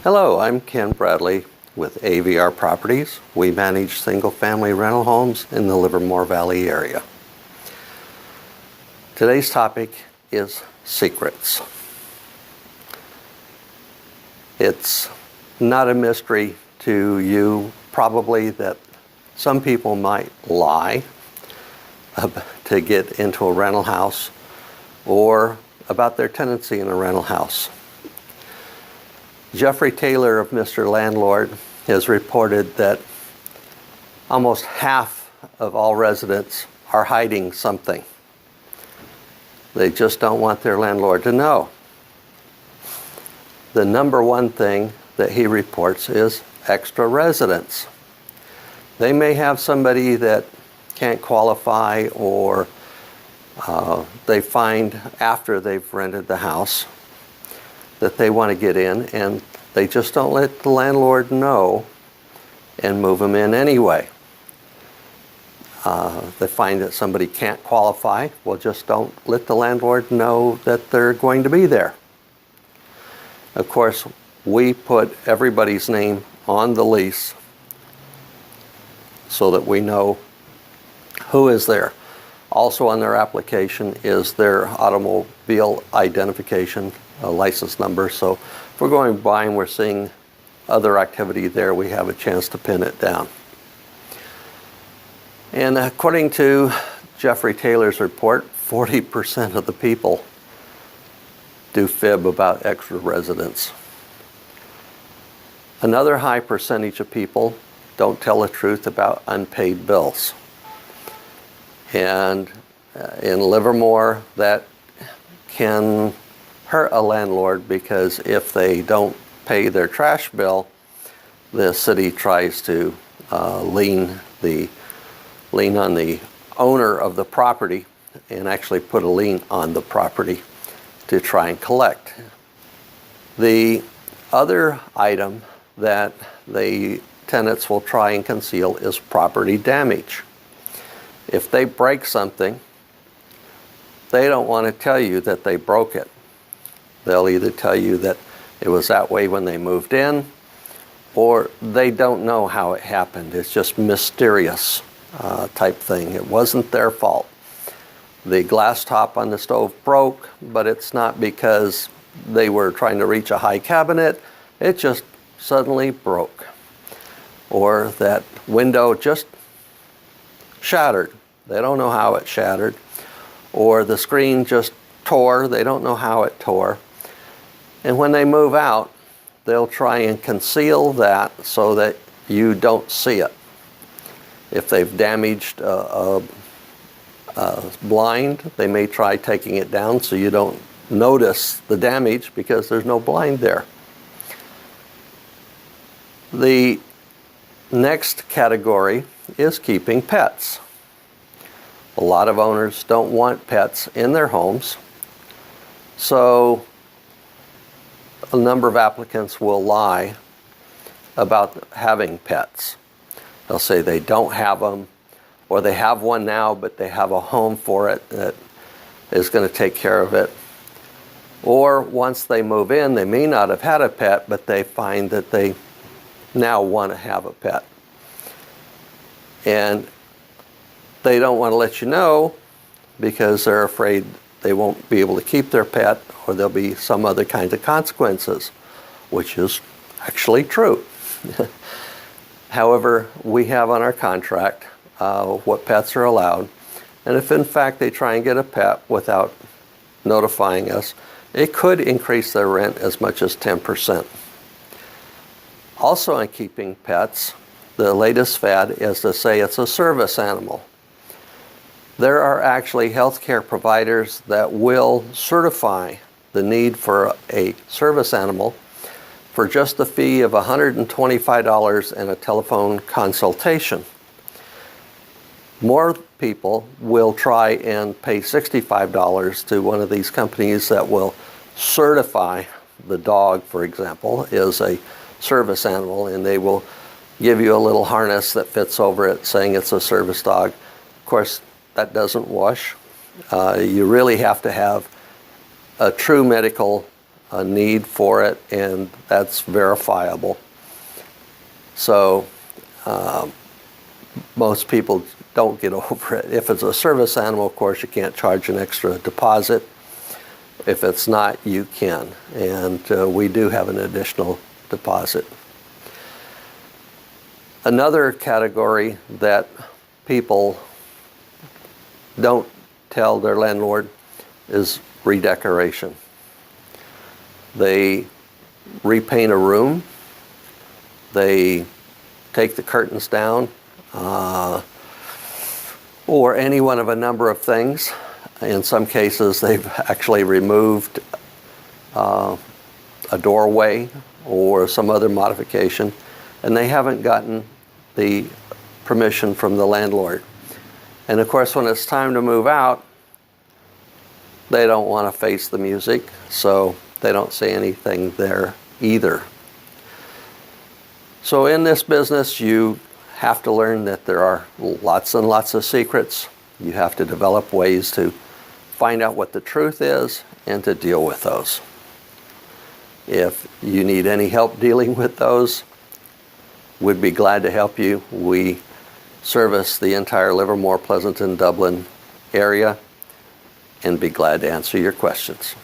Hello, I'm Ken Bradley with AVR Properties. We manage single-family rental homes in the Livermore Valley area. Today's topic is secrets. It's not a mystery to you probably that some people might lie to get into a rental house or about their tenancy in a rental house. Jeffrey Taylor of Mr. Landlord has reported that almost half of all residents are hiding something. They just don't want their landlord to know. The number one thing that he reports is extra residents. They may have somebody that can't qualify, or they find after they've rented the house that they want to get in, and they just don't let the landlord know and move them in anyway. They find that somebody can't qualify, well, just don't let the landlord know that they're going to be there. Of course, we put everybody's name on the lease so that we know who is there. Also on their application is their automobile identification, a license number. So if we're going by and we're seeing other activity there, we have a chance to pin it down. And according to Jeffrey Taylor's report, 40% of the people do fib about extra residents. Another high percentage of people don't tell the truth about unpaid bills. And in Livermore, that can hurt a landlord, because if they don't pay their trash bill, the city tries to lean on the owner of the property and actually put a lien on the property to try and collect. The other item that the tenants will try and conceal is property damage. If they break something, they don't want to tell you that they broke it. They'll either tell you that it was that way when they moved in, or they don't know how it happened. It's just mysterious type thing. It wasn't their fault. The glass top on the stove broke, but it's not because they were trying to reach a high cabinet. It just suddenly broke. Or that window just shattered. They don't know how it shattered. Or the screen just tore. They don't know how it tore. And when they move out, they'll try and conceal that so that you don't see it. If they've damaged a blind, they may try taking it down so you don't notice the damage because there's no blind there. The next category is keeping pets. A lot of owners don't want pets in their homes, so a number of applicants will lie about having pets. They'll say they don't have them, or they have one now, but they have a home for it that is going to take care of it. Or once they move in, they may not have had a pet, but they find that they now want to have a pet. And they don't want to let you know because they're afraid they won't be able to keep their pet, or there'll be some other kinds of consequences, which is actually true. However, we have on our contract what pets are allowed, and if in fact they try and get a pet without notifying us, it could increase their rent as much as 10%. Also, in keeping pets, the latest fad is to say it's a service animal. There are actually healthcare providers that will certify the need for a service animal for just the fee of $125 and a telephone consultation. More people will try and pay $65 to one of these companies that will certify the dog, for example, is a service animal, and they will give you a little harness that fits over it saying it's a service dog. Of course, that doesn't wash. You really have to have a true medical a need for it, and that's verifiable. So most people don't get over it. If it's a service animal, of course, you can't charge an extra deposit. If it's not, you can. And we do have an additional deposit. Another category that people don't tell their landlord is redecoration. They repaint a room, they take the curtains down, or any one of a number of things. In some cases, they've actually removed a doorway or some other modification, and they haven't gotten the permission from the landlord. And of course, when it's time to move out, they don't want to face the music, so they don't say anything there either. So in this business, you have to learn that there are lots and lots of secrets. You have to develop ways to find out what the truth is and to deal with those. If you need any help dealing with those, we'd be glad to help you. We service the entire Livermore, Pleasanton, Dublin area and be glad to answer your questions.